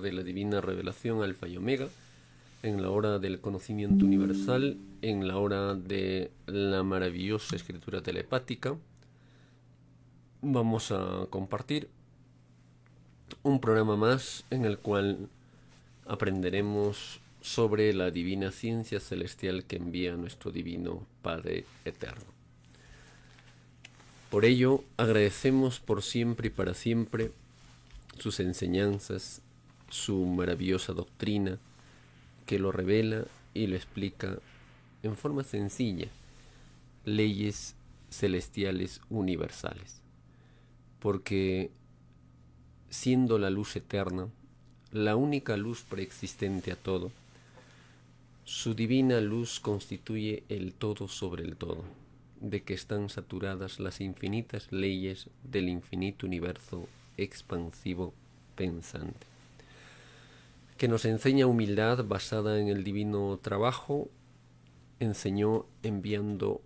de la divina revelación Alfa y Omega, en la hora del conocimiento universal, en la hora de la maravillosa escritura telepática. Vamos a compartir un programa más en el cual aprenderemos sobre la divina ciencia celestial que envía nuestro divino Padre Eterno. Por ello, agradecemos por siempre y para siempre sus enseñanzas, su maravillosa doctrina, que lo revela y lo explica en forma sencilla, leyes celestiales universales. Porque siendo la luz eterna, la única luz preexistente a todo, su divina luz constituye el todo sobre el todo, de que están saturadas las infinitas leyes del infinito universo expansivo pensante, que nos enseña humildad basada en el divino trabajo. Enseñó enviando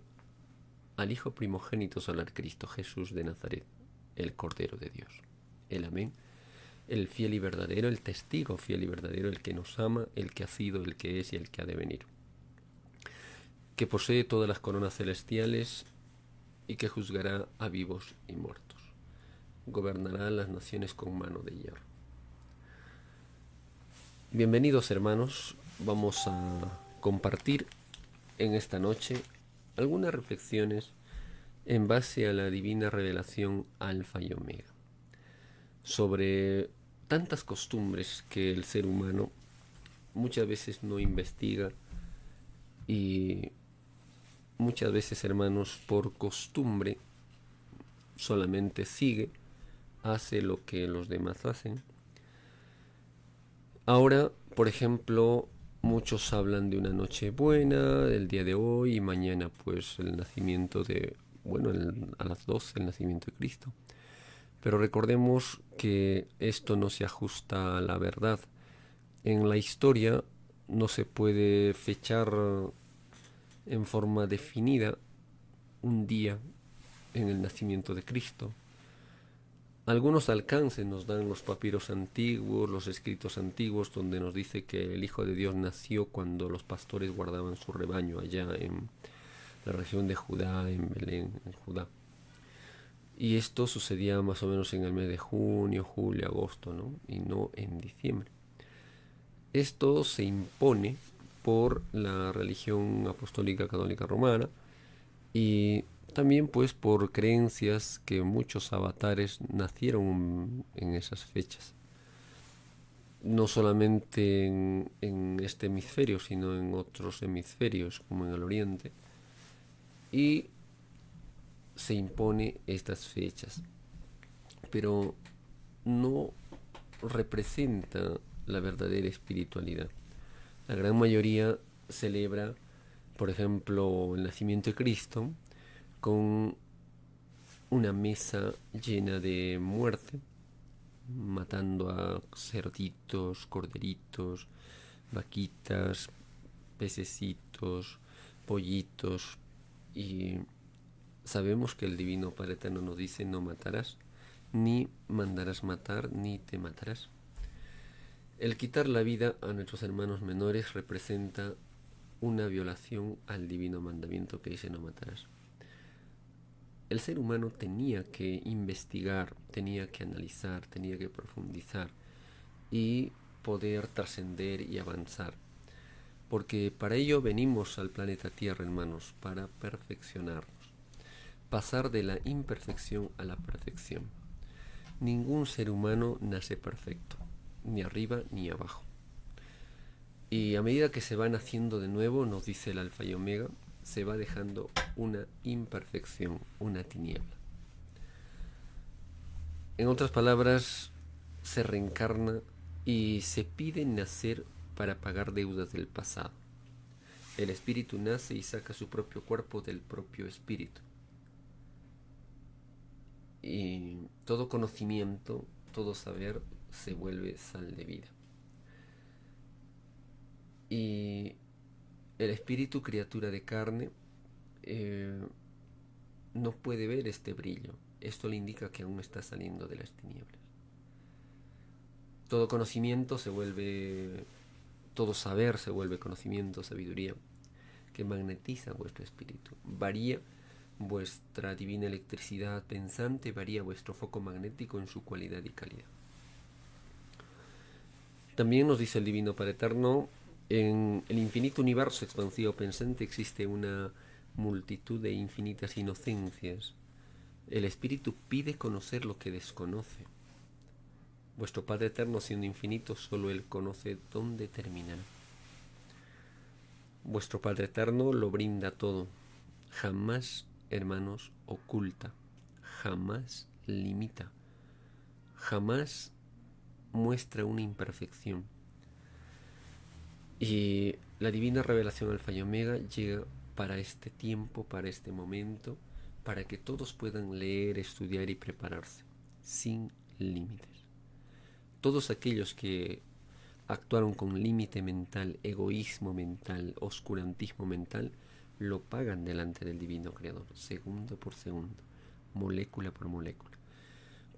al Hijo primogénito solar, Cristo Jesús de Nazaret, el Cordero de Dios, el Amén, el fiel y verdadero, el testigo fiel y verdadero, el que nos ama, el que ha sido, el que es y el que ha de venir, que posee todas las coronas celestiales y que juzgará a vivos y muertos, gobernará las naciones con mano de hierro. Bienvenidos, hermanos, vamos a compartir en esta noche algunas reflexiones en base a la divina revelación Alfa y Omega, sobre tantas costumbres que el ser humano muchas veces no investiga y muchas veces, hermanos, por costumbre solamente sigue, hace lo que los demás hacen. Ahora, por ejemplo, muchos hablan de una noche buena, del día de hoy, y mañana pues el nacimiento de, bueno, a las 12 el nacimiento de Cristo. Pero recordemos que esto no se ajusta a la verdad. En la historia no se puede fechar en forma definida un día en el nacimiento de Cristo. Algunos alcances nos dan los papiros antiguos, los escritos antiguos, donde nos dice que el Hijo de Dios nació cuando los pastores guardaban su rebaño allá en la región de Judá, en Belén, en Judá. Y esto sucedía más o menos en el mes de junio, julio, agosto, ¿no? Y no en diciembre. Esto se impone por la religión apostólica católica romana y también pues por creencias que muchos avatares nacieron en esas fechas. No solamente en este hemisferio, sino en otros hemisferios, como en el oriente. Y se impone estas fechas, pero no representa la verdadera espiritualidad. La gran mayoría celebra, por ejemplo, el nacimiento de Cristo con una mesa llena de muerte, matando a cerditos, corderitos, vaquitas, pececitos, pollitos, y sabemos que el Divino Padre Eterno nos dice: no matarás, ni mandarás matar, ni te matarás. El quitar la vida a nuestros hermanos menores representa una violación al divino mandamiento que dice: no matarás. El ser humano tenía que investigar, tenía que analizar, tenía que profundizar y poder trascender y avanzar. Porque para ello venimos al planeta Tierra, hermanos, para perfeccionarnos, pasar de la imperfección a la perfección. Ningún ser humano nace perfecto, ni arriba ni abajo. Y a medida que se van haciendo de nuevo, nos dice el Alfa y Omega, se va dejando una imperfección, una tiniebla. En otras palabras, se reencarna y se pide nacer para pagar deudas del pasado. El espíritu nace y saca su propio cuerpo del propio espíritu. Y todo conocimiento, todo saber se vuelve sal de vida. Y el espíritu, criatura de carne, no puede ver este brillo. Esto le indica que aún está saliendo de las tinieblas. Todo conocimiento se vuelve, todo saber se vuelve conocimiento, sabiduría, que magnetiza vuestro espíritu. Varía vuestra divina electricidad pensante, varía vuestro foco magnético en su cualidad y calidad. También nos dice el Divino Padre Eterno, en el infinito universo expansivo pensante existe una multitud de infinitas inocencias. El espíritu pide conocer lo que desconoce. Vuestro Padre Eterno, siendo infinito, solo Él conoce dónde terminará. Vuestro Padre Eterno lo brinda todo. Jamás, hermanos, oculta. Jamás limita. Jamás muestra una imperfección. Y la divina revelación Alfa y Omega llega para este tiempo, para este momento, para que todos puedan leer, estudiar y prepararse, sin límites. Todos aquellos que actuaron con límite mental, egoísmo mental, oscurantismo mental, lo pagan delante del Divino Creador, segundo por segundo, molécula por molécula.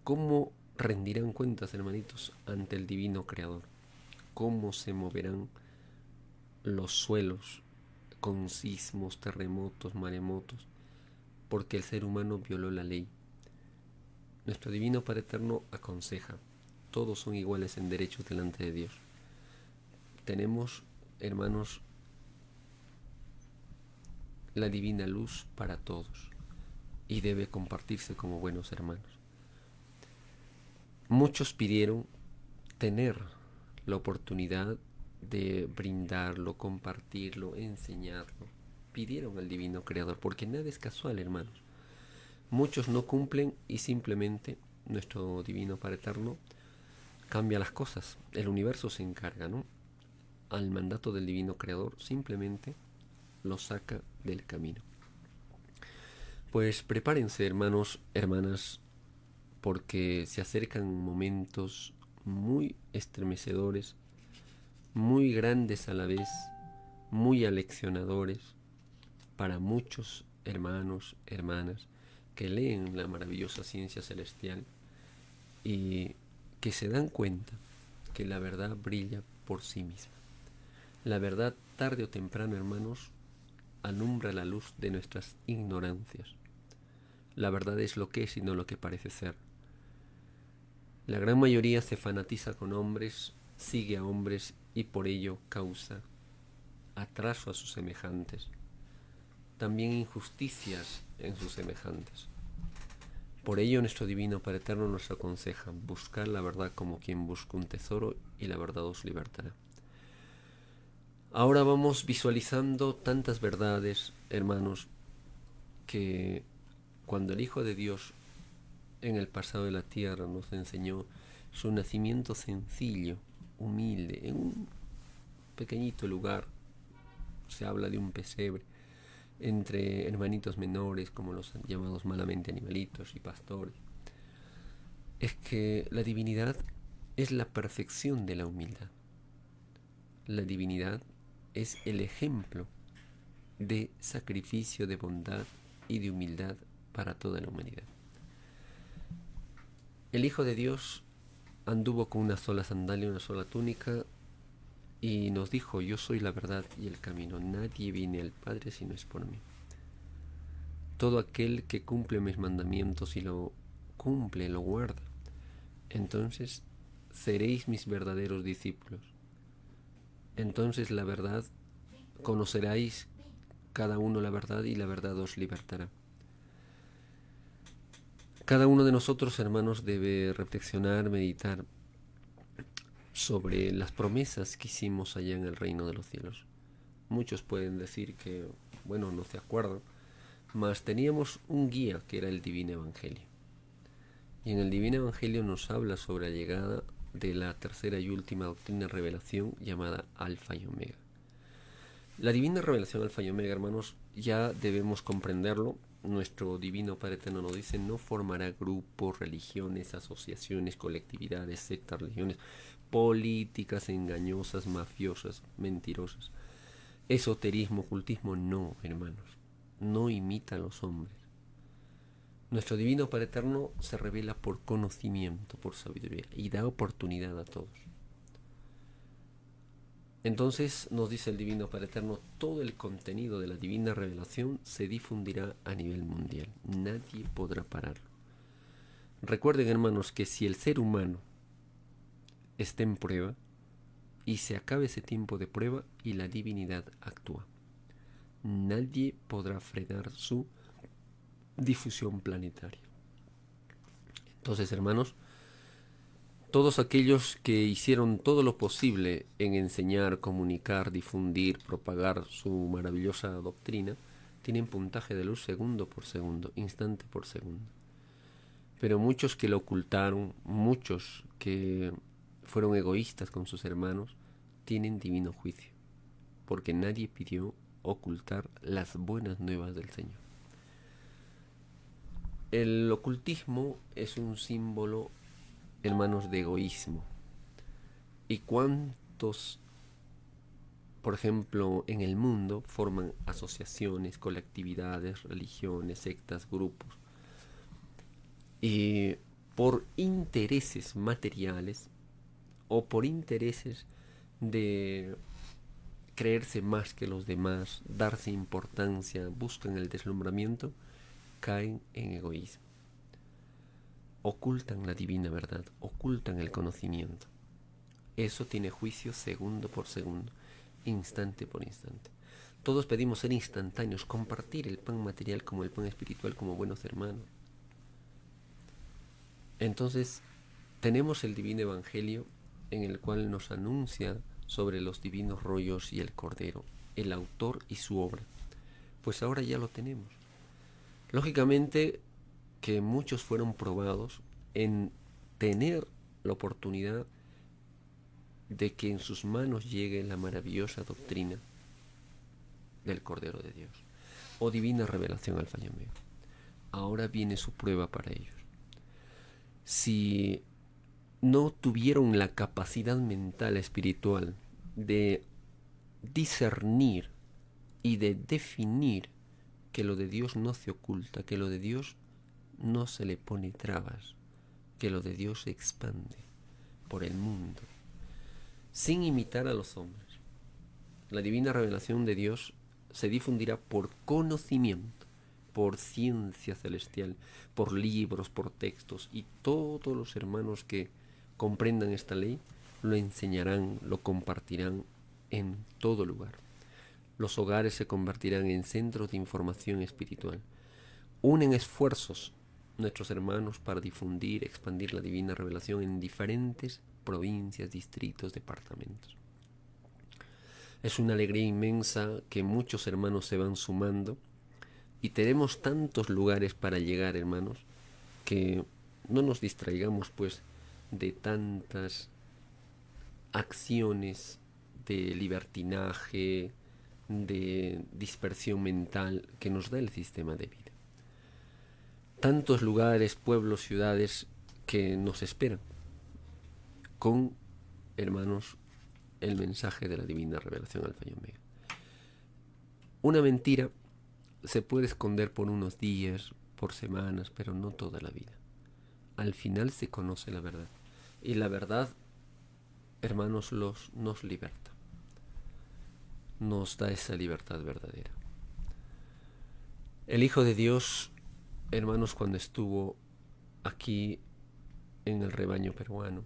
¿Cómo rendirán cuentas, hermanitos, ante el Divino Creador? ¿Cómo se moverán los suelos con sismos, terremotos, maremotos? Porque el ser humano violó la ley. Nuestro Divino Padre Eterno aconseja: todos son iguales en derechos delante de Dios. Tenemos, hermanos, la divina luz para todos y debe compartirse como buenos hermanos. Muchos pidieron tener la oportunidad de brindarlo, compartirlo, enseñarlo. Pidieron al Divino Creador, porque nada es casual, hermanos. Muchos no cumplen y simplemente nuestro Divino Padre Eterno cambia las cosas. El universo se encarga, ¿no? Al mandato del Divino Creador simplemente lo saca del camino. Pues prepárense, hermanos, hermanas, porque se acercan momentos muy estremecedores, muy grandes a la vez, muy aleccionadores para muchos hermanos, hermanas que leen la maravillosa ciencia celestial y que se dan cuenta que la verdad brilla por sí misma. La verdad, tarde o temprano, hermanos, alumbra la luz de nuestras ignorancias. La verdad es lo que es y no lo que parece ser. La gran mayoría se fanatiza con hombres, sigue a hombres y por ello causa atraso a sus semejantes, también injusticias en sus semejantes. Por ello nuestro Divino Padre Eterno nos aconseja buscar la verdad como quien busca un tesoro y la verdad os libertará. Ahora vamos visualizando tantas verdades, hermanos, que cuando el Hijo de Dios en el pasado de la tierra nos enseñó su nacimiento sencillo, humilde, en un pequeñito lugar, se habla de un pesebre, entre hermanitos menores, como los llamados malamente animalitos y pastores. Es que la divinidad es la perfección de la humildad. La divinidad es el ejemplo de sacrificio, de bondad y de humildad para toda la humanidad. El Hijo de Dios anduvo con una sola sandalia, una sola túnica, y nos dijo: yo soy la verdad y el camino, nadie viene al Padre si no es por mí. Todo aquel que cumple mis mandamientos y lo cumple, lo guarda, entonces seréis mis verdaderos discípulos. Entonces la verdad, conoceréis cada uno la verdad y la verdad os libertará. Cada uno de nosotros, hermanos, debe reflexionar, meditar sobre las promesas que hicimos allá en el reino de los cielos. Muchos pueden decir que, bueno, no se acuerdan, mas teníamos un guía que era el Divino Evangelio. Y en el Divino Evangelio nos habla sobre la llegada de la tercera y última doctrina revelación llamada Alfa y Omega. La divina revelación Alfa y Omega, hermanos, ya debemos comprenderlo. Nuestro Divino Padre Eterno nos dice: no formará grupos, religiones, asociaciones, colectividades, sectas, religiones, políticas engañosas, mafiosas, mentirosas. Esoterismo, ocultismo, no, hermanos. No imita a los hombres. Nuestro Divino Padre Eterno se revela por conocimiento, por sabiduría, y da oportunidad a todos. Entonces nos dice el Divino Padre Eterno, todo el contenido de la divina revelación se difundirá a nivel mundial. Nadie podrá pararlo. Recuerden, hermanos, que si el ser humano está en prueba y se acabe ese tiempo de prueba y la divinidad actúa, nadie podrá frenar su difusión planetaria. Entonces, hermanos, todos aquellos que hicieron todo lo posible en enseñar, comunicar, difundir, propagar su maravillosa doctrina, tienen puntaje de luz segundo por segundo, instante por segundo. Pero muchos que lo ocultaron, muchos que fueron egoístas con sus hermanos, tienen divino juicio, porque nadie pidió ocultar las buenas nuevas del Señor. El ocultismo es un símbolo, hermanos, de egoísmo. ¿Y cuántos, por ejemplo, en el mundo forman asociaciones, colectividades, religiones, sectas, grupos? Y por intereses materiales o por intereses de creerse más que los demás, darse importancia, buscan el deslumbramiento, caen en egoísmo. Ocultan la divina verdad, ocultan el conocimiento. Eso tiene juicio segundo por segundo, instante por instante. Todos pedimos ser instantáneos, compartir el pan material como el pan espiritual, como buenos hermanos. Entonces, tenemos el divino evangelio en el cual nos anuncia sobre los divinos rollos y el Cordero, el autor y su obra. Pues ahora ya lo tenemos. Lógicamente que muchos fueron probados en tener la oportunidad de que en sus manos llegue la maravillosa doctrina del Cordero de Dios, o divina revelación alfa y omega. Ahora viene su prueba para ellos. Si no tuvieron la capacidad mental, espiritual, de discernir y de definir que lo de Dios no se oculta, que lo de Dios no se le pone trabas, que lo de Dios se expande por el mundo, sin imitar a los hombres. La divina revelación de Dios se difundirá por conocimiento, por ciencia celestial, por libros, por textos, y todos los hermanos que comprendan esta ley lo enseñarán, lo compartirán en todo lugar. Los hogares se convertirán en centros de información espiritual. Unen esfuerzos nuestros hermanos para difundir, expandir la divina revelación en diferentes provincias, distritos, departamentos. Es una alegría inmensa que muchos hermanos se van sumando y tenemos tantos lugares para llegar, hermanos, que no nos distraigamos pues de tantas acciones de libertinaje, de dispersión mental que nos da el sistema de vida. Tantos lugares, pueblos, ciudades que nos esperan con, hermanos, el mensaje de la divina revelación alfa y omega. Una mentira se puede esconder por unos días, por semanas, pero no toda la vida. Al final se conoce la verdad. Y la verdad, hermanos, nos liberta. Nos da esa libertad verdadera. El Hijo de Dios, hermanos, cuando estuvo aquí en el rebaño peruano,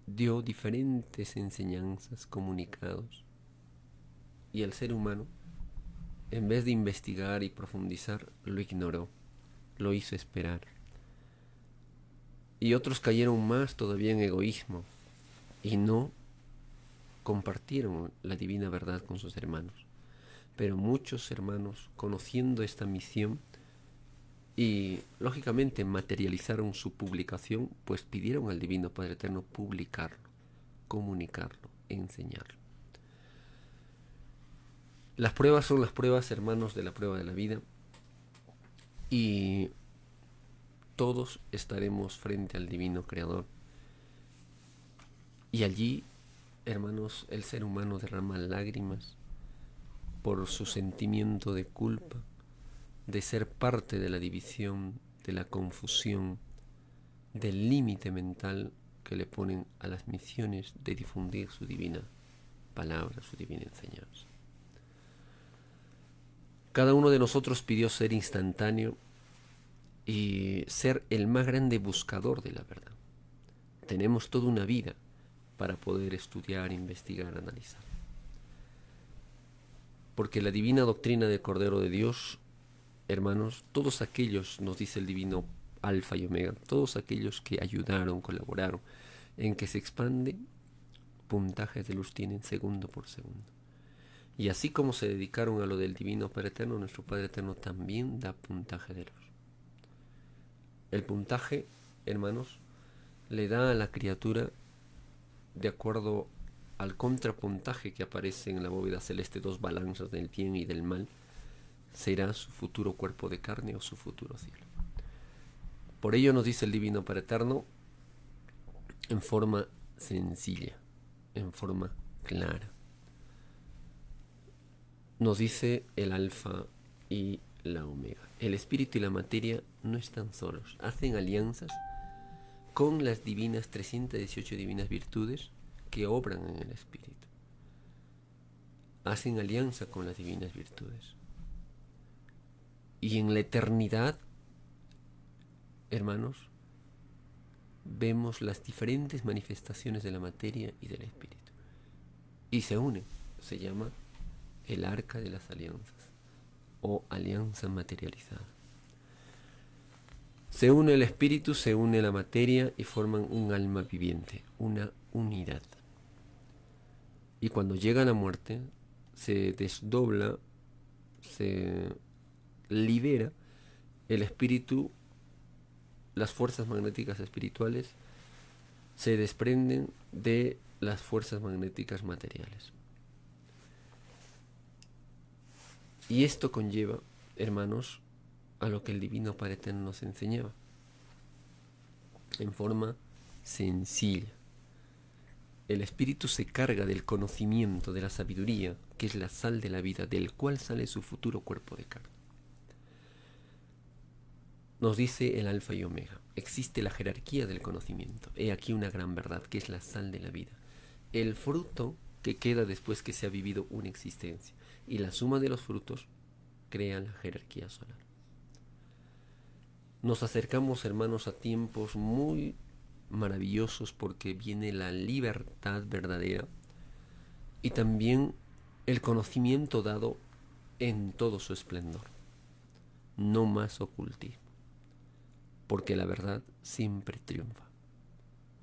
dio diferentes enseñanzas, comunicados, y el ser humano, en vez de investigar y profundizar, lo ignoró, lo hizo esperar. Y otros cayeron más todavía en egoísmo y no compartieron la divina verdad con sus hermanos. Pero muchos hermanos, conociendo esta misión y lógicamente materializaron su publicación, pues pidieron al Divino Padre Eterno publicarlo, comunicarlo, enseñarlo. Las pruebas son las pruebas, hermanos, de la prueba de la vida, y todos estaremos frente al Divino Creador. Y allí, hermanos, el ser humano derrama lágrimas por su sentimiento de culpa, de ser parte de la división, de la confusión, del límite mental que le ponen a las misiones de difundir su divina palabra, su divina enseñanza. Cada uno de nosotros pidió ser instantáneo y ser el más grande buscador de la verdad. Tenemos toda una vida para poder estudiar, investigar, analizar. Porque la divina doctrina del Cordero de Dios, hermanos, todos aquellos, nos dice el divino Alfa y Omega, todos aquellos que ayudaron, colaboraron en que se expande, puntajes de luz tienen segundo por segundo. Y así como se dedicaron a lo del Divino Padre Eterno, nuestro Padre Eterno también da puntaje de luz. El puntaje, hermanos, le da a la criatura, de acuerdo al contrapuntaje que aparece en la bóveda celeste, dos balanzas del bien y del mal, será su futuro cuerpo de carne o su futuro cielo. Por ello nos dice el Divino Padre Eterno, en forma sencilla, en forma clara. Nos dice el Alfa y la Omega. El espíritu y la materia no están solos, hacen alianzas con las divinas 318 divinas virtudes que obran en el espíritu. Hacen alianza con las divinas virtudes. Y en la eternidad, hermanos, vemos las diferentes manifestaciones de la materia y del espíritu. Y se unen, se llama el arca de las alianzas o alianza materializada. Se une el espíritu, se une la materia y forman un alma viviente, una unidad. Y cuando llega la muerte, se desdobla, se libera el espíritu, las fuerzas magnéticas espirituales se desprenden de las fuerzas magnéticas materiales. Y esto conlleva, hermanos, a lo que el Divino Padre Eterno nos enseñaba, en forma sencilla. El espíritu se carga del conocimiento, de la sabiduría, que es la sal de la vida, del cual sale su futuro cuerpo de carne. Nos dice el Alfa y Omega, existe la jerarquía del conocimiento. He aquí una gran verdad, que es la sal de la vida. El fruto que queda después que se ha vivido una existencia. Y la suma de los frutos crea la jerarquía solar. Nos acercamos, hermanos, a tiempos muy maravillosos porque viene la libertad verdadera y también el conocimiento dado en todo su esplendor. No más ocultismo, porque la verdad siempre triunfa.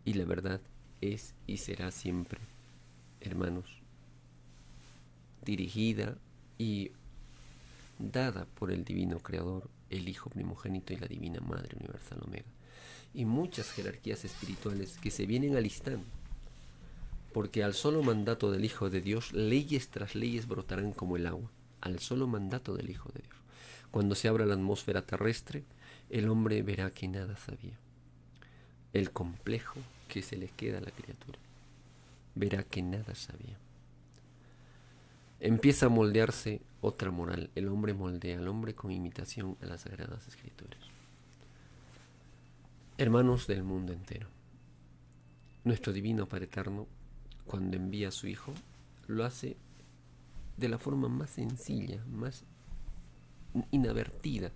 Y la verdad es y será siempre, hermanos, dirigida y dada por el Divino Creador, el Hijo primogénito y la Divina Madre Universal Omega. Y muchas jerarquías espirituales que se vienen alistando, porque al solo mandato del Hijo de Dios, leyes tras leyes brotarán como el agua, al solo mandato del Hijo de Dios. Cuando se abra la atmósfera terrestre, el hombre verá que nada sabía. El complejo que se le queda a la criatura verá que nada sabía. Empieza a moldearse otra moral. El hombre moldea al hombre con imitación a las Sagradas Escrituras. Hermanos del mundo entero, nuestro Divino Padre Eterno, cuando envía a su Hijo, lo hace de la forma más sencilla, más inadvertida.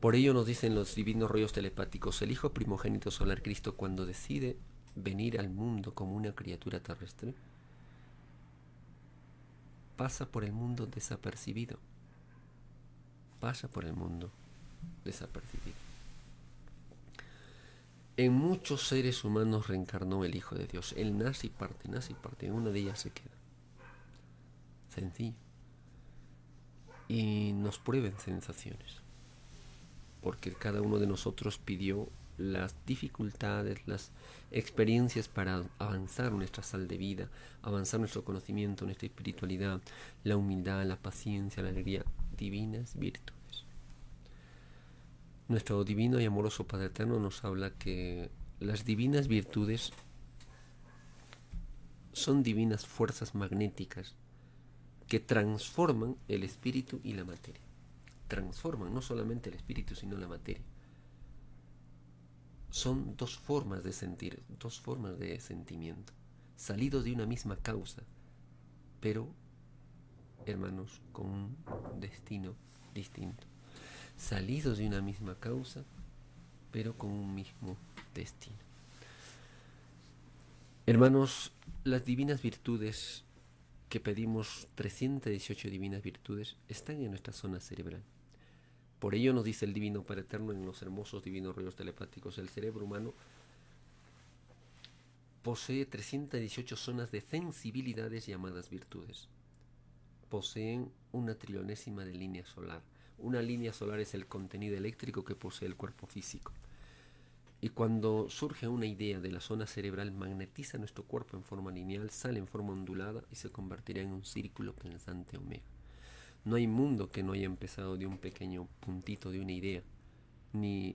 Por ello nos dicen los divinos rollos telepáticos, el Hijo primogénito solar Cristo, cuando decide venir al mundo como una criatura terrestre, pasa por el mundo desapercibido. Pasa por el mundo desapercibido. En muchos seres humanos reencarnó el Hijo de Dios. Él nace y parte, en una de ellas se queda. Sencillo. Y nos prueben sensaciones. Porque cada uno de nosotros pidió las dificultades, las experiencias para avanzar nuestra sal de vida, avanzar nuestro conocimiento, nuestra espiritualidad, la humildad, la paciencia, la alegría, divinas virtudes. Nuestro divino y amoroso Padre Eterno nos habla que las divinas virtudes son divinas fuerzas magnéticas que transforman el espíritu y la materia. transforman no solamente el espíritu, sino la materia. Son dos formas de sentir, dos formas de sentimiento, salidos de una misma causa, pero, hermanos, con un destino distinto. Salidos de una misma causa, pero con un mismo destino. Hermanos, las divinas virtudes que pedimos, 318 divinas virtudes, están en nuestra zona cerebral. Por ello nos dice el Divino Padre Eterno en los hermosos divinos rollos telepáticos: el cerebro humano posee 318 zonas de sensibilidades llamadas virtudes. Poseen una trillonésima de línea solar. Una línea solar es el contenido eléctrico que posee el cuerpo físico. Y cuando surge una idea de la zona cerebral, magnetiza nuestro cuerpo en forma lineal, sale en forma ondulada y se convertirá en un círculo pensante omega. No hay mundo que no haya empezado de un pequeño puntito de una idea, ni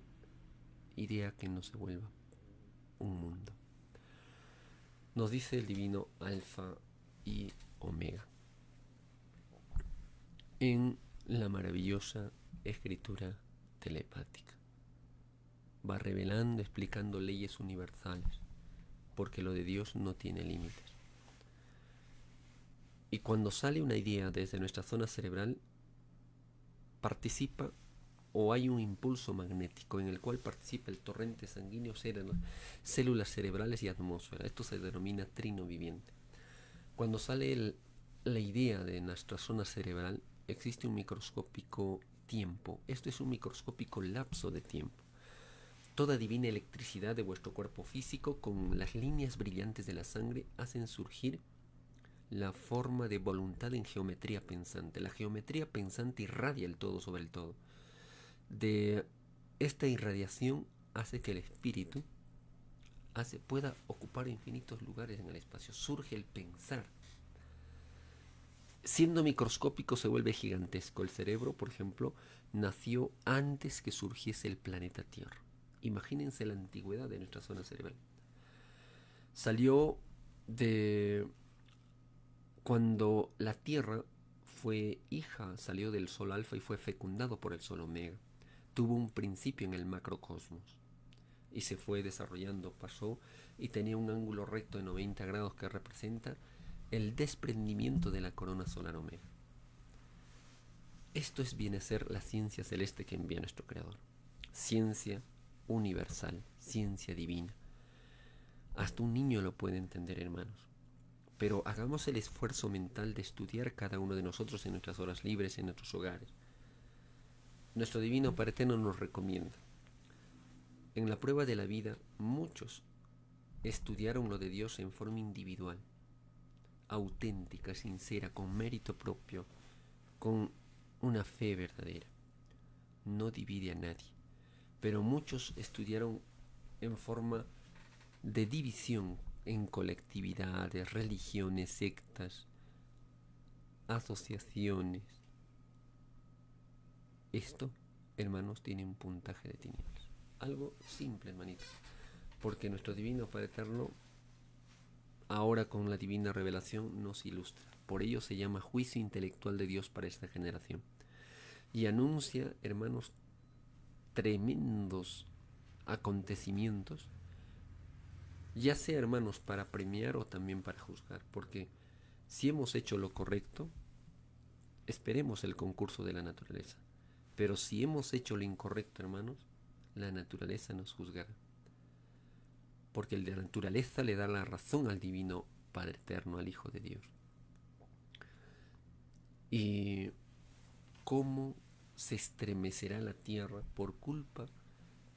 idea que no se vuelva un mundo. Nos dice el divino Alfa y Omega en la maravillosa escritura telepática. Va revelando, explicando leyes universales, porque lo de Dios no tiene límites. Y cuando sale una idea desde nuestra zona cerebral, participa o hay un impulso magnético en el cual participa el torrente sanguíneo, células cerebrales y atmósfera. Esto se denomina trino viviente. Cuando sale la idea de nuestra zona cerebral, existe un microscópico tiempo. Esto es un microscópico lapso de tiempo. Toda divina electricidad de vuestro cuerpo físico con las líneas brillantes de la sangre hacen surgir la forma de voluntad en geometría pensante. La geometría pensante irradia el todo sobre el todo. De esta irradiación hace que el espíritu pueda ocupar infinitos lugares en el espacio. Surge el pensar. Siendo microscópico se vuelve gigantesco. El cerebro, por ejemplo, nació antes que surgiese el planeta Tierra. Imagínense la antigüedad de nuestra zona cerebral. Salió de cuando la Tierra fue hija, salió del Sol Alfa y fue fecundado por el Sol Omega. Tuvo un principio en el macrocosmos y se fue desarrollando, pasó y tenía un ángulo recto de 90 grados que representa el desprendimiento de la corona solar Omega. Esto viene a ser la ciencia celeste que envía nuestro Creador. Ciencia universal, ciencia divina. Hasta un niño lo puede entender, hermanos. Pero hagamos el esfuerzo mental de estudiar cada uno de nosotros en nuestras horas libres, en nuestros hogares. Nuestro Divino Padre Eterno nos recomienda. En la prueba de la vida, muchos estudiaron lo de Dios en forma individual, auténtica, sincera, con mérito propio, con una fe verdadera. No divide a nadie. Pero muchos estudiaron en forma de división, en colectividades, religiones, sectas, asociaciones. Esto, hermanos, tiene un puntaje de tinieblas. Algo simple, hermanito. Porque nuestro Divino Padre Eterno, ahora con la divina revelación, nos ilustra. Por ello se llama juicio intelectual de Dios para esta generación. Y anuncia, hermanos, tremendos acontecimientos, ya sea, hermanos, para premiar o también para juzgar. Porque si hemos hecho lo correcto, esperemos el concurso de la naturaleza. Pero si hemos hecho lo incorrecto, hermanos, la naturaleza nos juzgará. Porque la naturaleza le da la razón al Divino Padre Eterno, al Hijo de Dios. Y cómo se estremecerá la tierra por culpa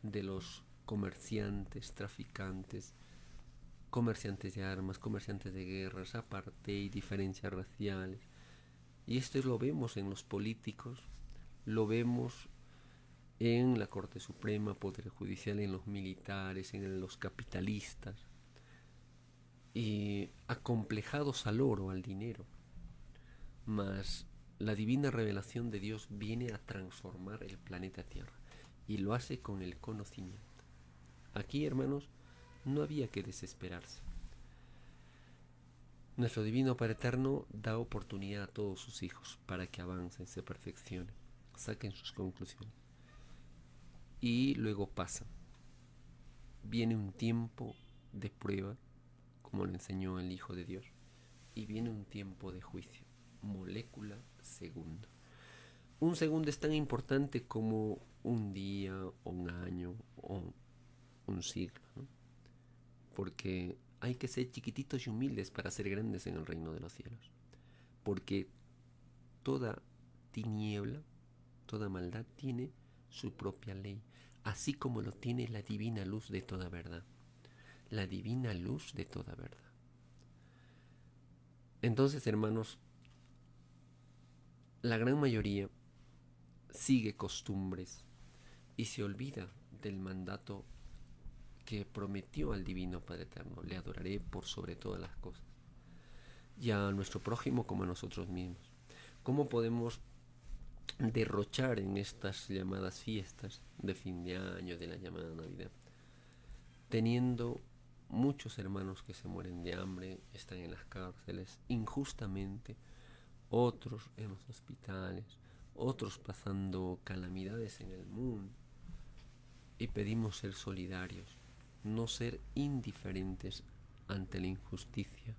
de los comerciantes, traficantes, comerciantes de armas, comerciantes de guerras, apartheid, diferencias raciales. Y esto lo vemos en los políticos, lo vemos en la Corte Suprema, Poder Judicial, en los militares, en los capitalistas, y acomplejados al oro, al dinero. Mas la divina revelación de Dios viene a transformar el planeta Tierra y lo hace con el conocimiento. Aquí, hermanos, no había que desesperarse. Nuestro Divino Padre Eterno da oportunidad a todos sus hijos para que avancen, se perfeccionen. saquen sus conclusiones. Y luego pasa. Viene un tiempo de prueba, como lo enseñó el Hijo de Dios, y viene un tiempo de juicio, molécula segundo. Un segundo es tan importante como un día, o un año, o un siglo, ¿no? Porque hay que ser chiquititos y humildes para ser grandes en el reino de los cielos. Porque toda tiniebla, toda maldad tiene su propia ley, así como lo tiene la divina luz de toda verdad. La divina luz de toda verdad. Entonces, hermanos, la gran mayoría sigue costumbres y se olvida del mandato que prometió al Divino Padre Eterno: le adoraré por sobre todas las cosas, y a nuestro prójimo como a nosotros mismos. ¿Cómo podemos derrochar en estas llamadas fiestas de fin de año, de la llamada Navidad, teniendo muchos hermanos que se mueren de hambre, están en las cárceles injustamente, otros en los hospitales, otros pasando calamidades en el mundo? Y pedimos ser solidarios, no ser indiferentes ante la injusticia,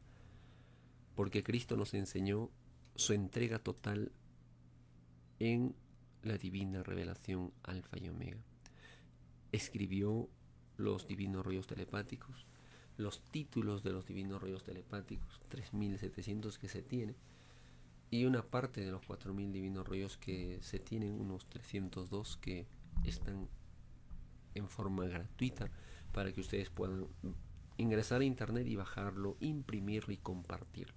porque Cristo nos enseñó su entrega total en la divina revelación Alfa y Omega. Escribió los divinos rollos telepáticos, los títulos de los divinos rollos telepáticos, 3700 que se tiene, y una parte de los 4000 divinos rollos que se tienen, unos 302 que están en forma gratuita para que ustedes puedan ingresar a internet y bajarlo, imprimirlo y compartirlo.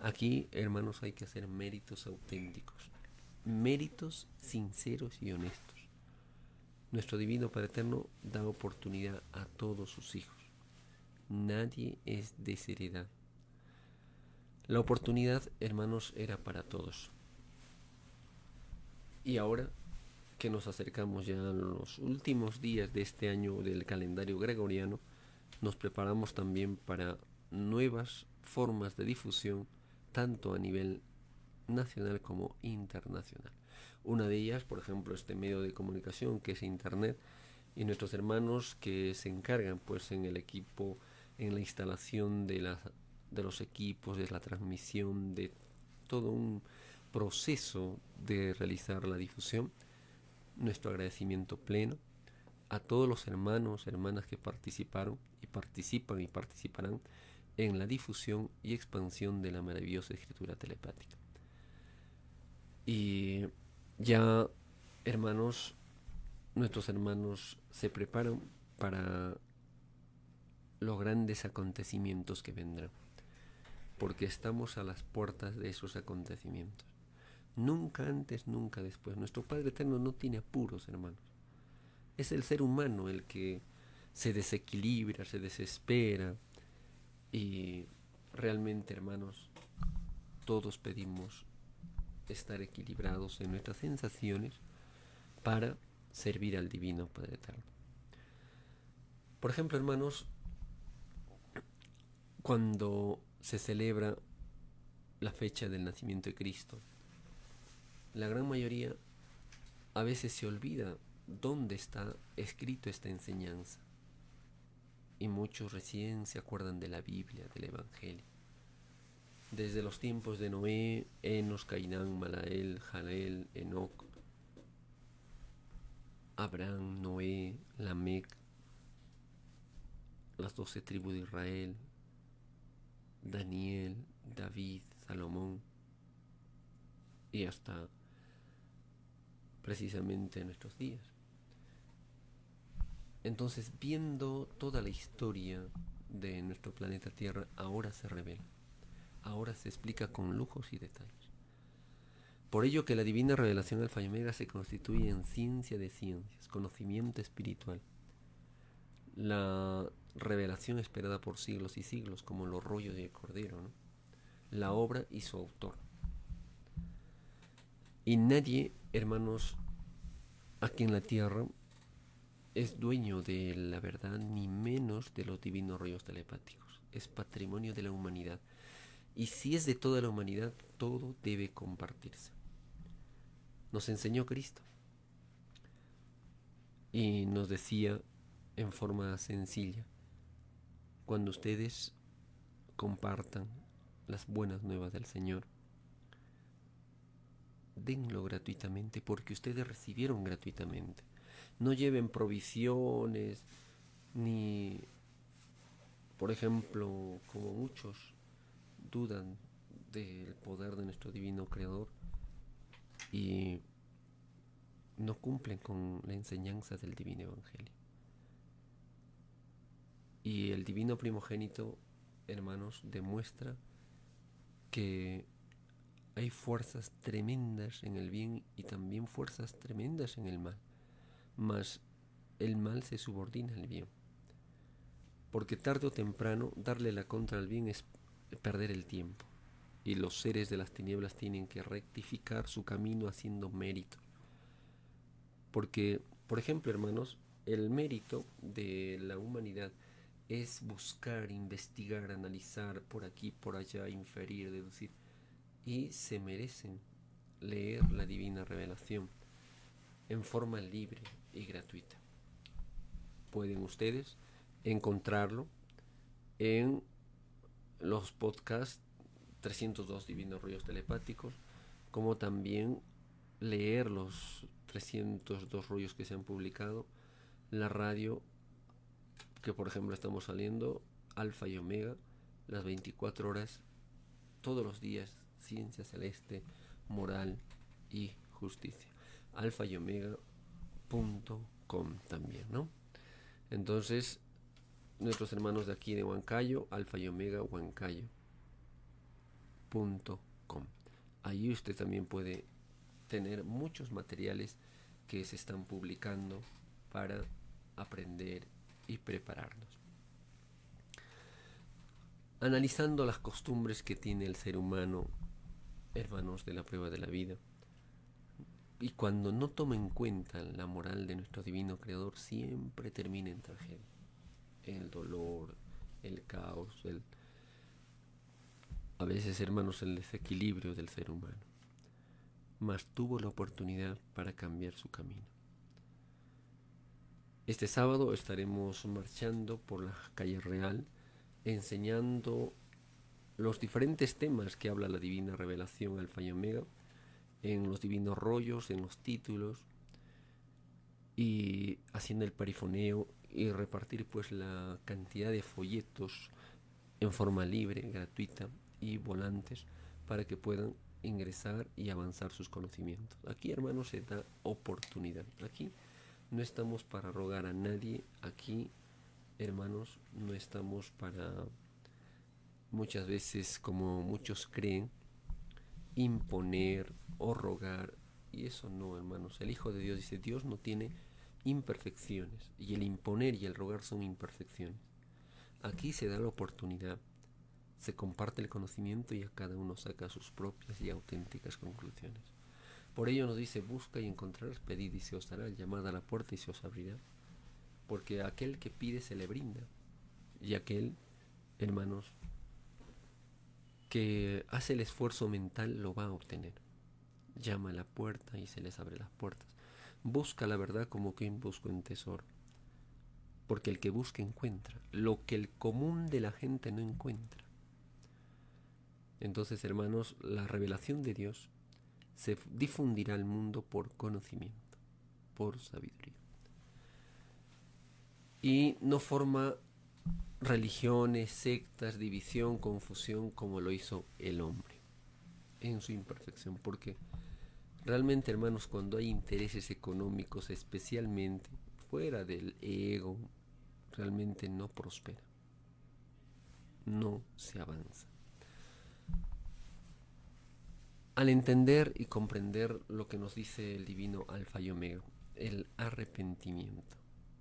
Aquí, hermanos, hay que hacer méritos auténticos, méritos sinceros y honestos. Nuestro Divino Padre Eterno da oportunidad a todos sus hijos. Nadie es desheredado. La oportunidad, hermanos, era para todos. Y ahora que nos acercamos ya a los últimos días de este año del calendario gregoriano, nos preparamos también para nuevas formas de difusión, tanto a nivel nacional como internacional. Una de ellas, por ejemplo, este medio de comunicación que es Internet, y nuestros hermanos que se encargan pues en el equipo, en la instalación de los equipos, de la transmisión, de todo un proceso de realizar la difusión. Nuestro agradecimiento pleno a todos los hermanos, hermanas que participaron y participan y participarán en la difusión y expansión de la maravillosa escritura telepática. Y ya, hermanos, nuestros hermanos se preparan para los grandes acontecimientos que vendrán, porque estamos a las puertas de esos acontecimientos. Nunca antes, nunca después. Nuestro Padre Eterno no tiene apuros, hermanos. Es el ser humano el que se desequilibra, se desespera, y realmente, hermanos, todos pedimos estar equilibrados en nuestras sensaciones para servir al Divino Padre Eterno. Por ejemplo, hermanos, cuando se celebra la fecha del nacimiento de Cristo, la gran mayoría a veces se olvida dónde está escrito esta enseñanza, y muchos recién se acuerdan de la Biblia, del Evangelio. Desde los tiempos de Noé, Enos, Cainán, Malael, Jaleel, Enoc, Abraham, Noé, Lamec, las 12 tribus de Israel, Daniel, David, Salomón, y hasta precisamente nuestros días. Entonces, viendo toda la historia de nuestro planeta Tierra, ahora se revela, ahora se explica con lujos y detalles. Por ello que la divina revelación Alfa y Omega se constituye en ciencia de ciencias, conocimiento espiritual, la revelación esperada por siglos y siglos, como los rollos del Cordero, ¿no? La obra y su autor. Y nadie, hermanos, aquí en la tierra es dueño de la verdad, ni menos de los divinos rollos telepáticos. Es patrimonio de la humanidad. Y si es de toda la humanidad, todo debe compartirse. nos enseñó Cristo y nos decía en forma sencilla: cuando ustedes compartan las buenas nuevas del Señor, denlo gratuitamente porque ustedes recibieron gratuitamente. No lleven provisiones, ni, por ejemplo, como muchos dudan del poder de nuestro divino Creador y no cumplen con la enseñanza del divino Evangelio. Y el divino primogénito, hermanos, demuestra que hay fuerzas tremendas en el bien y también fuerzas tremendas en el mal. Mas el mal se subordina al bien. Porque tarde o temprano darle la contra al bien es perder el tiempo. Y los seres de las tinieblas tienen que rectificar su camino haciendo mérito. Porque, por ejemplo, hermanos, el mérito de la humanidad es buscar, investigar, analizar por aquí, por allá, inferir, deducir. Y se merecen leer la divina revelación en forma libre y gratuita. Pueden ustedes encontrarlo en los podcasts 302 Divinos Rollos Telepáticos, como también leer los 302 rollos que se han publicado, la radio, que por ejemplo estamos saliendo, Alfa y Omega, las 24 horas, todos los días, ciencia celeste, moral y justicia. Alfa y Omega.com también, ¿no? Entonces, nuestros hermanos de aquí de Huancayo, Alfa y Omega Huancayo.com. Ahí usted también puede tener muchos materiales que se están publicando para aprender y prepararnos. Analizando las costumbres que tiene el ser humano, hermanos de la prueba de la vida, y cuando no toma en cuenta la moral de nuestro divino Creador, siempre termina en tragedia. El dolor, el caos, a veces, hermanos, el desequilibrio del ser humano. Mas tuvo la oportunidad para cambiar su camino. Este sábado estaremos marchando por la calle Real, enseñando los diferentes temas que habla la divina revelación Alfa y Omega, en los divinos rollos, en los títulos, y haciendo el perifoneo y repartir pues la cantidad de folletos en forma libre, gratuita, y volantes para que puedan ingresar y avanzar sus conocimientos. Aquí, hermanos, se da oportunidad. Aquí no estamos para rogar a nadie. Aquí, hermanos, no estamos para, muchas veces, como muchos creen, imponer o rogar. Y eso no, hermanos. El Hijo de Dios dice: Dios no tiene imperfecciones, y el imponer y el rogar son imperfecciones. Aquí se da la oportunidad, se comparte el conocimiento y a cada uno saca sus propias y auténticas conclusiones. Por ello nos dice: busca y encontrarás, pedid y se os dará, llamad a la puerta y se os abrirá. Porque a aquel que pide se le brinda, y aquel, hermanos, que hace el esfuerzo mental lo va a obtener. Llama a la puerta y se les abre las puertas. Busca la verdad como quien busca un tesoro. Porque el que busca encuentra lo que el común de la gente no encuentra. Entonces, hermanos, la revelación de Dios se difundirá al mundo por conocimiento, por sabiduría. Y no forma religiones, sectas, división, confusión, como lo hizo el hombre en su imperfección. Porque realmente, hermanos, cuando hay intereses económicos, especialmente fuera del ego, realmente no prospera, no se avanza. Al entender y comprender lo que nos dice el divino Alfa y Omega, el arrepentimiento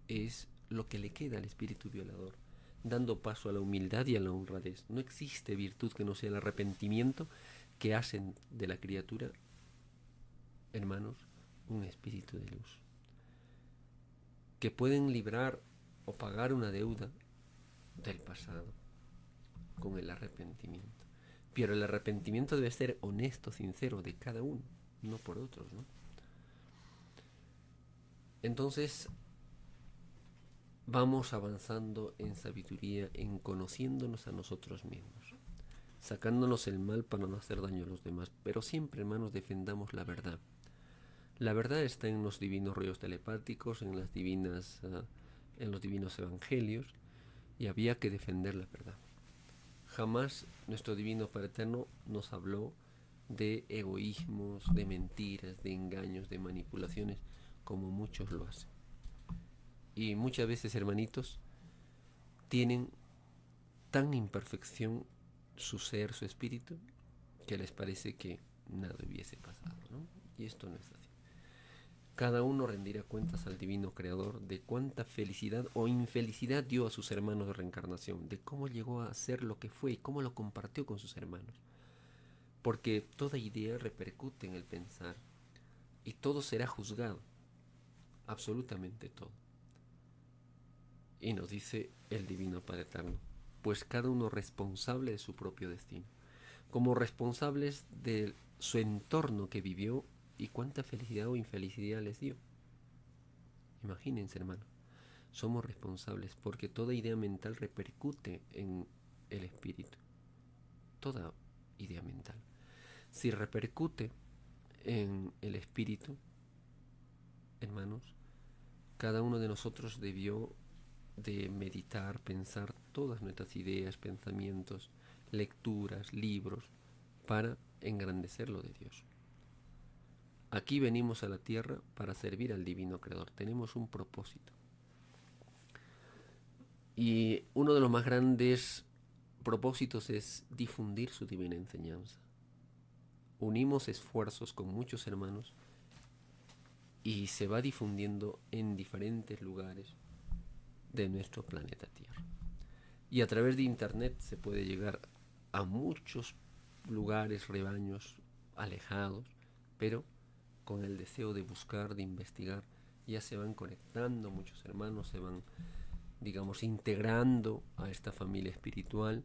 es lo que le queda al espíritu violador, dando paso a la humildad y a la honradez. No existe virtud que no sea el arrepentimiento, que hacen de la criatura, hermanos, un espíritu de luz, que pueden librar o pagar una deuda del pasado con el arrepentimiento. Pero el arrepentimiento debe ser honesto, sincero, de cada uno, no por otros, ¿no? Entonces vamos avanzando en sabiduría, en conociéndonos a nosotros mismos, sacándonos el mal para no hacer daño a los demás, pero siempre, hermanos, defendamos la verdad. La verdad está en los divinos rollos telepáticos, en los divinos evangelios, y había que defender la verdad. Jamás nuestro divino Padre Eterno nos habló de egoísmos, de mentiras, de engaños, de manipulaciones, como muchos lo hacen. Y muchas veces, hermanitos, tienen tan imperfección su ser, su espíritu, que les parece que nada hubiese pasado, ¿no? Y esto no es así. Cada uno rendirá cuentas al divino creador de cuánta felicidad o infelicidad dio a sus hermanos de reencarnación, de cómo llegó a ser lo que fue y cómo lo compartió con sus hermanos. Porque toda idea repercute en el pensar y todo será juzgado, absolutamente todo. Y nos dice el divino Padre Eterno, pues cada uno responsable de su propio destino, como responsables de su entorno que vivió y cuánta felicidad o infelicidad les dio. Imagínense, hermano, somos responsables porque toda idea mental repercute en el espíritu. Toda idea mental. Si repercute en el espíritu, hermanos, cada uno de nosotros debió de meditar, pensar todas nuestras ideas, pensamientos, lecturas, libros, para engrandecer lo de Dios. Aquí venimos a la tierra para servir al divino creador. Tenemos un propósito. Y uno de los más grandes propósitos es difundir su divina enseñanza. Unimos esfuerzos con muchos hermanos y se va difundiendo en diferentes lugares de nuestro planeta Tierra. Y a través de internet se puede llegar a muchos lugares, rebaños alejados, pero con el deseo de buscar, de investigar, ya se van conectando muchos hermanos, se van, digamos, integrando a esta familia espiritual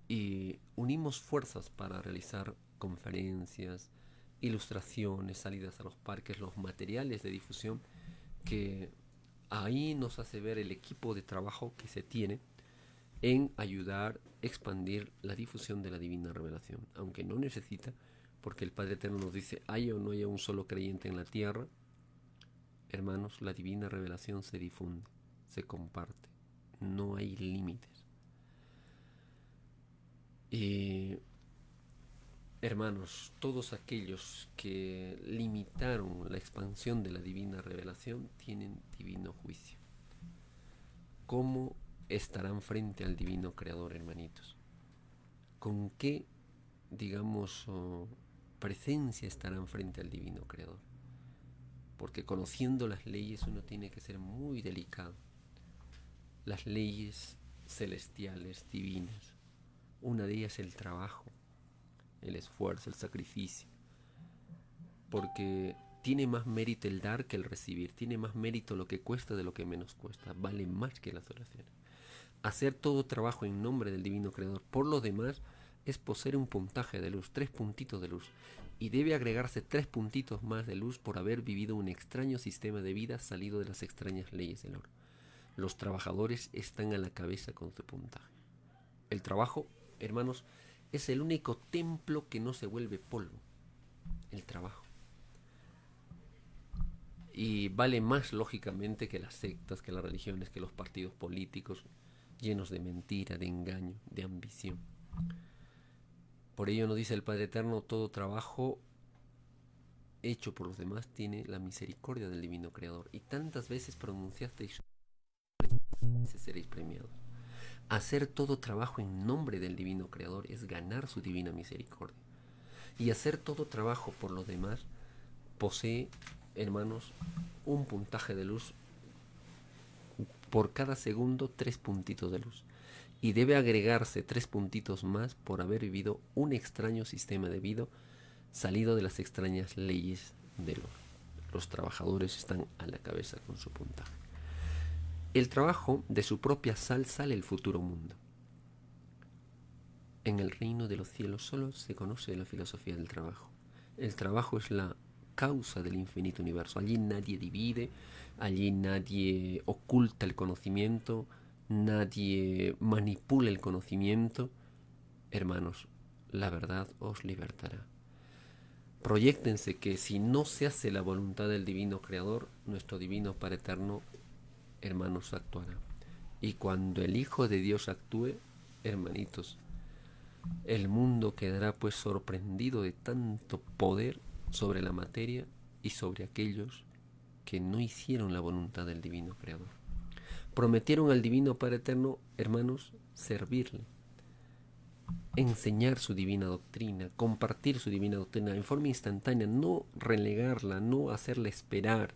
y unimos fuerzas para realizar conferencias, ilustraciones, salidas a los parques, los materiales de difusión que ahí nos hace ver el equipo de trabajo que se tiene en ayudar a expandir la difusión de la divina revelación, aunque no necesita, porque el Padre Eterno nos dice, haya o no haya un solo creyente en la tierra, hermanos, la divina revelación se difunde, se comparte, no hay límites. Y hermanos, todos aquellos que limitaron la expansión de la divina revelación tienen divino juicio. ¿Cómo estarán frente al divino creador, hermanitos? ¿Con qué, digamos, presencia estarán frente al divino creador? Porque conociendo las leyes uno tiene que ser muy delicado. Las leyes celestiales, divinas. Una de ellas es el trabajo, el esfuerzo, el sacrificio. Porque tiene más mérito el dar que el recibir. Tiene más mérito lo que cuesta de lo que menos cuesta. Vale más que las oraciones. Hacer todo trabajo en nombre del divino creador por los demás es poseer un puntaje de luz, 3 puntitos de luz. Y debe agregarse 3 puntitos más de luz por haber vivido un extraño sistema de vida salido de las extrañas leyes del oro. Los trabajadores están a la cabeza con su puntaje. El trabajo, hermanos, es el único templo que no se vuelve polvo. El trabajo. Y vale más, lógicamente, que las sectas, que las religiones, que los partidos políticos, llenos de mentira, de engaño, de ambición. Por ello nos dice el Padre Eterno, todo trabajo hecho por los demás tiene la misericordia del divino Creador. Y tantas veces pronunciasteis seréis premiados. Hacer todo trabajo en nombre del divino Creador es ganar su divina misericordia. Y hacer todo trabajo por los demás posee, hermanos, un puntaje de luz. Por cada segundo 3 puntitos de luz. Y debe agregarse 3 puntitos más por haber vivido un extraño sistema de vida salido de las extrañas leyes del oro. Los trabajadores están a la cabeza con su puntaje. El trabajo de su propia sal sale el futuro mundo. En el reino de los cielos solo se conoce la filosofía del trabajo. El trabajo es la causa del infinito universo. Allí nadie divide, allí nadie oculta el conocimiento, nadie manipula el conocimiento. Hermanos, la verdad os libertará. Proyéctense que si no se hace la voluntad del divino creador, nuestro divino Padre eterno, hermanos, actuará. Y cuando el Hijo de Dios actúe, hermanitos, el mundo quedará pues sorprendido de tanto poder sobre la materia y sobre aquellos que no hicieron la voluntad del divino creador. Prometieron al divino Padre eterno, hermanos, servirle, enseñar su divina doctrina, compartir su divina doctrina en forma instantánea, no relegarla, no hacerla esperar.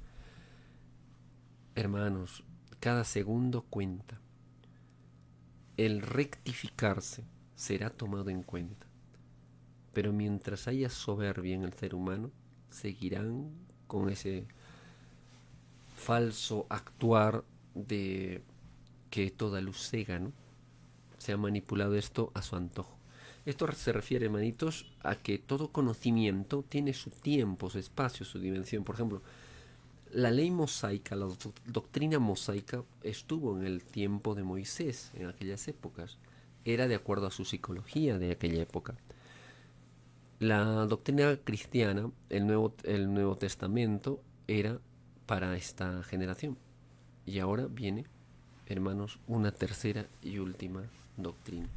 Hermanos, cada segundo cuenta. El rectificarse será tomado en cuenta. Pero mientras haya soberbia en el ser humano, seguirán con ese falso actuar de que toda luz cega, ¿no? Se ha manipulado esto a su antojo. Esto se refiere, hermanitos, a que todo conocimiento tiene su tiempo, su espacio, su dimensión. Por ejemplo, la ley mosaica, la doctrina mosaica estuvo en el tiempo de Moisés, en aquellas épocas. Era de acuerdo a su psicología de aquella época. La doctrina cristiana, el Nuevo Testamento, era para esta generación. Y ahora viene, hermanos, una tercera y última doctrina,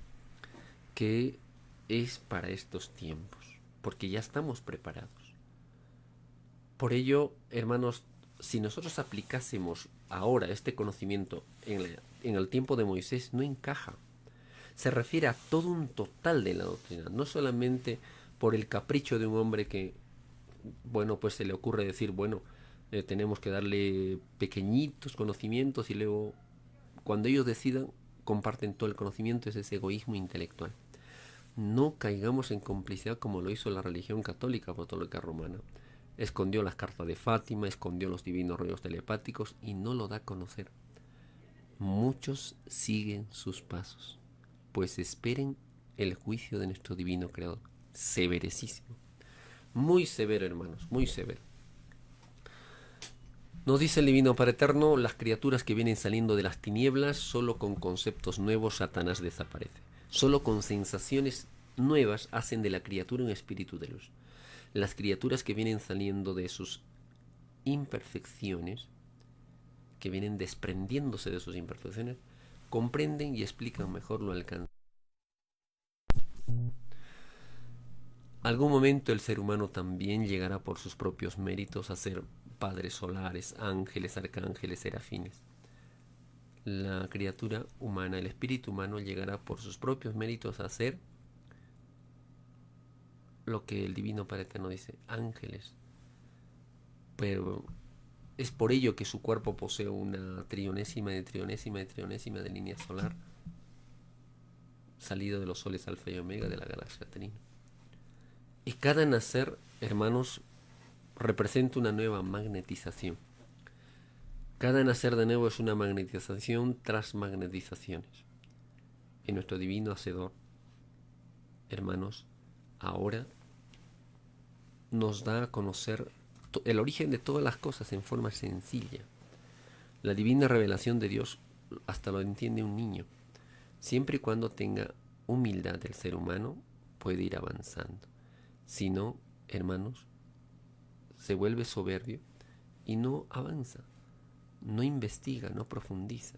que es para estos tiempos, porque ya estamos preparados. Por ello, hermanos, si nosotros aplicásemos ahora este conocimiento en el tiempo de Moisés, no encaja. Se refiere a todo un total de la doctrina, no solamente por el capricho de un hombre que, bueno, pues se le ocurre decir, bueno, tenemos que darle pequeñitos conocimientos y luego, cuando ellos decidan, comparten todo el conocimiento. Es ese egoísmo intelectual. No caigamos en complicidad como lo hizo la religión católica apostólica romana. Escondió las cartas de Fátima, escondió los divinos rollos telepáticos y no lo da a conocer. Muchos siguen sus pasos, pues esperen el juicio de nuestro divino creador. Severísimo. Muy severo, hermanos, muy severo. Nos dice el divino Padre eterno, las criaturas que vienen saliendo de las tinieblas, solo con conceptos nuevos Satanás desaparece. Solo con sensaciones nuevas hacen de la criatura un espíritu de luz. Las criaturas que vienen saliendo de sus imperfecciones, que vienen desprendiéndose de sus imperfecciones, comprenden y explican mejor lo alcanzado. Algún momento el ser humano también llegará por sus propios méritos a ser padres solares, ángeles, arcángeles, serafines. La criatura humana, el espíritu humano, llegará por sus propios méritos a ser lo que el divino Padre eterno dice, ángeles. Pero es por ello que su cuerpo posee una trionésima de línea solar, salido de los soles alfa y omega de la galaxia Trino. Y cada nacer, hermanos, representa una nueva magnetización. Cada nacer de nuevo es una magnetización tras magnetizaciones. Y nuestro divino Hacedor, hermanos, ahora nos da a conocer el origen de todas las cosas en forma sencilla. La divina revelación de Dios hasta lo entiende un niño. Siempre y cuando tenga humildad el ser humano, puede ir avanzando. Si no, hermanos, se vuelve soberbio y no avanza, no investiga, no profundiza.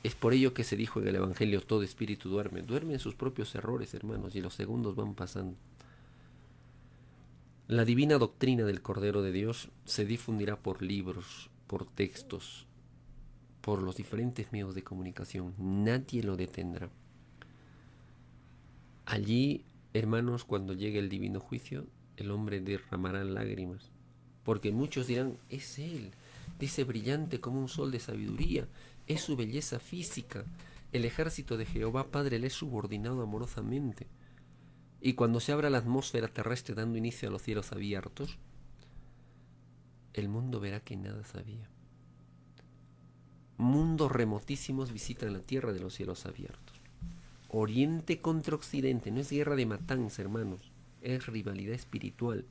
Es por ello que se dijo en el Evangelio, todo espíritu duerme. Duerme en sus propios errores, hermanos, y los segundos van pasando. La divina doctrina del Cordero de Dios se difundirá por libros, por textos, por los diferentes medios de comunicación. Nadie lo detendrá. Allí, hermanos, cuando llegue el divino juicio, el hombre derramará lágrimas, porque muchos dirán, es él, dice brillante como un sol de sabiduría, es su belleza física, el ejército de Jehová Padre le es subordinado amorosamente. Y cuando se abra la atmósfera terrestre dando inicio a los cielos abiertos, el mundo verá que nada sabía. Mundos remotísimos visitan la tierra de los cielos abiertos. Oriente contra Occidente, no es guerra de matanza, hermanos. es rivalidad espiritual.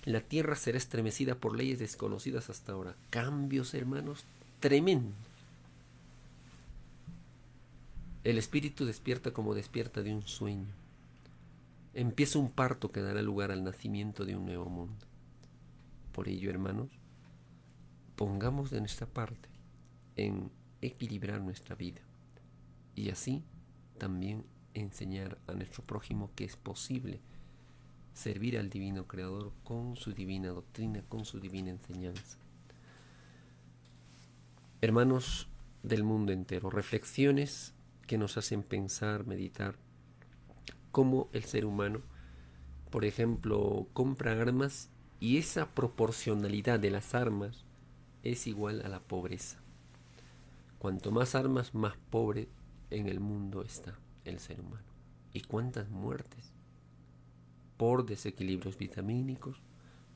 La tierra será estremecida por leyes desconocidas hasta ahora. Cambios, hermanos, tremendos. El espíritu despierta como despierta de un sueño. Empieza un parto que dará lugar al nacimiento de un nuevo mundo. Por ello, hermanos, pongamos de nuestra parte en equilibrar nuestra vida y así también enseñar a nuestro prójimo que es posible servir al divino creador con su divina doctrina, con su divina enseñanza. Hermanos del mundo entero, reflexiones que nos hacen pensar, meditar cómo el ser humano, por ejemplo, compra armas y esa proporcionalidad de las armas es igual a la pobreza. Cuanto más armas, más pobre en el mundo está el ser humano. ¿Y cuántas muertes? Por desequilibrios vitamínicos,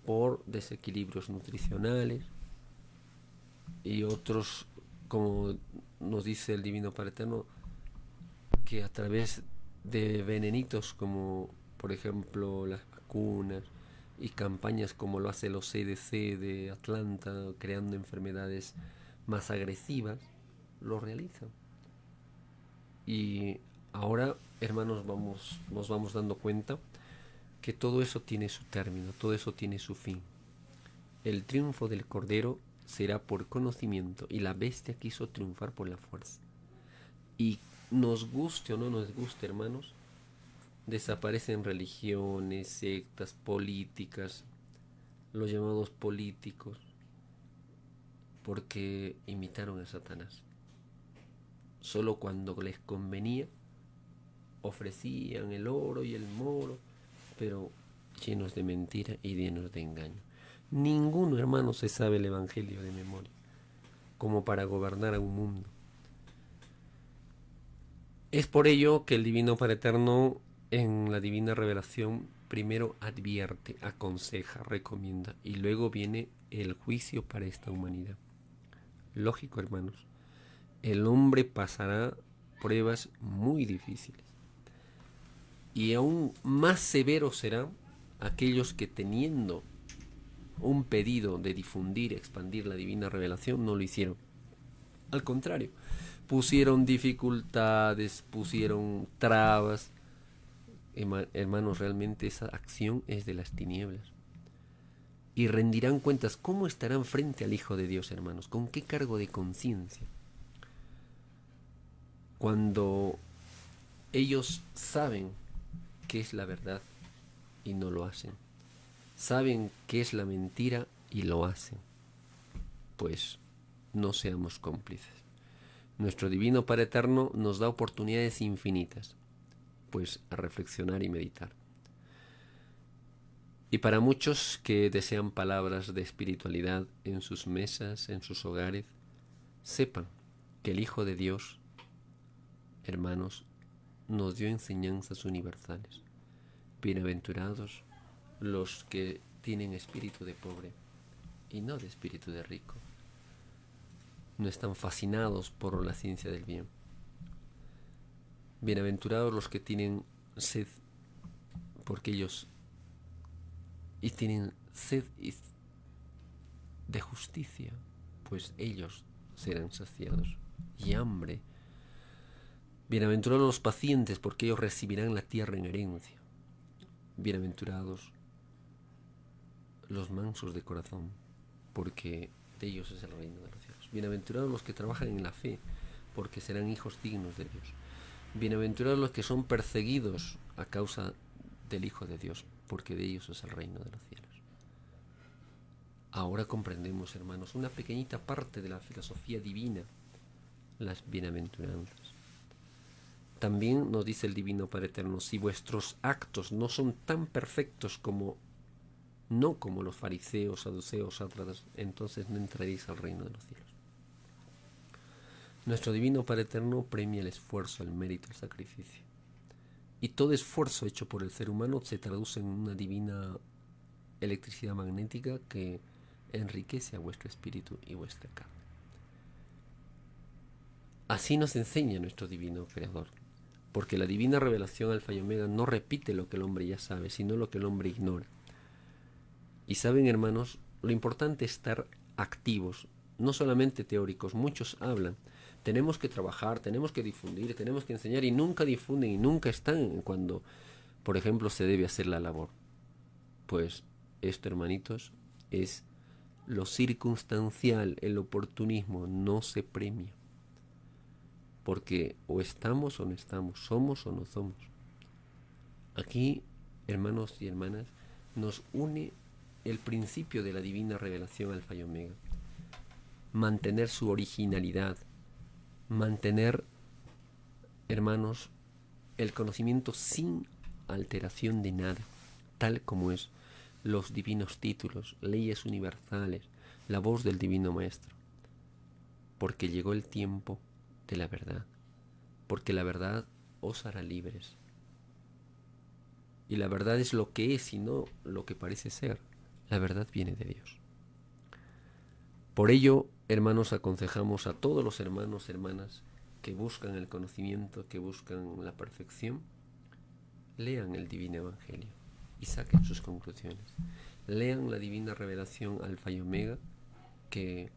por desequilibrios nutricionales y otros, como nos dice el Divino Padre Eterno, que a través de venenitos como por ejemplo las vacunas y campañas como lo hace los CDC de Atlanta, creando enfermedades más agresivas, lo realizan. Y ahora, hermanos, nos vamos dando cuenta que todo eso tiene su término, todo eso tiene su fin. El triunfo del Cordero será por conocimiento y la bestia quiso triunfar por la fuerza. Y nos guste o no nos guste, hermanos, desaparecen religiones, sectas, políticas, los llamados políticos, porque imitaron a Satanás. Solo cuando les convenía ofrecían el oro y el moro, pero llenos de mentira y llenos de engaño. Ninguno, hermano, se sabe el Evangelio de memoria, como para gobernar a un mundo. Es por ello que el Divino Padre Eterno en la Divina Revelación primero advierte, aconseja, recomienda y luego viene el juicio para esta humanidad. Lógico, hermanos, el hombre pasará pruebas muy difíciles y aún más severos serán aquellos que teniendo un pedido de difundir, expandir la Divina Revelación no lo hicieron. Al contrario, pusieron dificultades, pusieron trabas. Hermanos, realmente esa acción es de las tinieblas. Y rendirán cuentas. ¿Cómo estarán frente al Hijo de Dios, hermanos? ¿Con qué cargo de conciencia? Cuando ellos saben qué es la verdad y no lo hacen. Saben qué es la mentira y lo hacen. Pues no seamos cómplices. Nuestro Divino Padre Eterno nos da oportunidades infinitas, pues a reflexionar y meditar. Y para muchos que desean palabras de espiritualidad en sus mesas, en sus hogares, sepan que el Hijo de Dios, hermanos, nos dio enseñanzas universales. Bienaventurados los que tienen espíritu de pobre y no de espíritu de rico. No están fascinados por la ciencia del bien. Bienaventurados los que tienen sed, porque ellos tienen sed de justicia, pues ellos serán saciados. Y hambre. Bienaventurados los pacientes, porque ellos recibirán la tierra en herencia. Bienaventurados los mansos de corazón, porque de ellos es el reino de los cielos. Bienaventurados los que trabajan en la fe, porque serán hijos dignos de Dios. Bienaventurados los que son perseguidos a causa del Hijo de Dios, porque de ellos es el reino de los cielos. Ahora comprendemos, hermanos, una pequeñita parte de la filosofía divina, las bienaventuranzas. También nos dice el Divino Padre Eterno, si vuestros actos no son tan perfectos no como los fariseos, saduceos, sátradas, entonces no entraréis al reino de los cielos. Nuestro Divino Padre Eterno premia el esfuerzo, el mérito, el sacrificio. Y todo esfuerzo hecho por el ser humano se traduce en una divina electricidad magnética que enriquece a vuestro espíritu y vuestra carne. Así nos enseña nuestro Divino Creador. Porque la divina revelación alfa y omega no repite lo que el hombre ya sabe, sino lo que el hombre ignora. Y saben, hermanos, lo importante es estar activos, no solamente teóricos. Muchos hablan, tenemos que trabajar, tenemos que difundir, tenemos que enseñar, y nunca difunden y nunca están cuando, por ejemplo, se debe hacer la labor. Pues esto, hermanitos, es lo circunstancial. El oportunismo no se premia, porque o estamos o no estamos, somos o no somos. Aquí, hermanos y hermanas, nos une el principio de la divina revelación alfa y omega. Mantener su originalidad, mantener, hermanos, el conocimiento sin alteración de nada, tal como es, los divinos títulos, leyes universales, la voz del divino maestro. Porque llegó el tiempo de la verdad, porque la verdad os hará libres. Y la verdad es lo que es y no lo que parece ser. La verdad viene de Dios. Por ello, hermanos, aconsejamos a todos los hermanos, hermanas, que buscan el conocimiento, que buscan la perfección, lean el Divino Evangelio y saquen sus conclusiones. Lean la divina revelación alfa y omega, que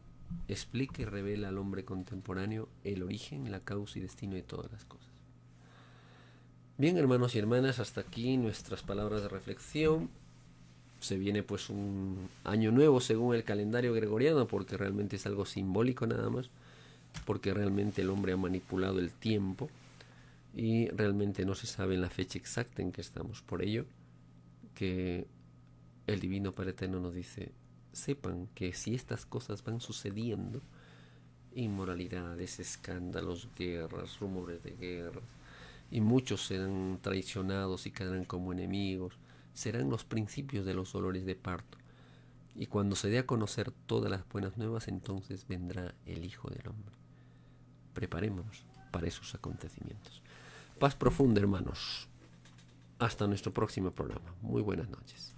explica y revela al hombre contemporáneo el origen, la causa y destino de todas las cosas. Bien, hermanos y hermanas, hasta aquí nuestras palabras de reflexión. Se viene pues un año nuevo según el calendario gregoriano, porque realmente es algo simbólico nada más, porque realmente el hombre ha manipulado el tiempo y realmente no se sabe la fecha exacta en que estamos. Por ello que el Divino Padre Eterno nos dice: sepan que si estas cosas van sucediendo, inmoralidades, escándalos, guerras, rumores de guerras, y muchos serán traicionados y quedarán como enemigos, serán los principios de los dolores de parto. Y cuando se dé a conocer todas las buenas nuevas, entonces vendrá el Hijo del Hombre. Preparémonos para esos acontecimientos. Paz profunda, hermanos. Hasta nuestro próximo programa. Muy buenas noches.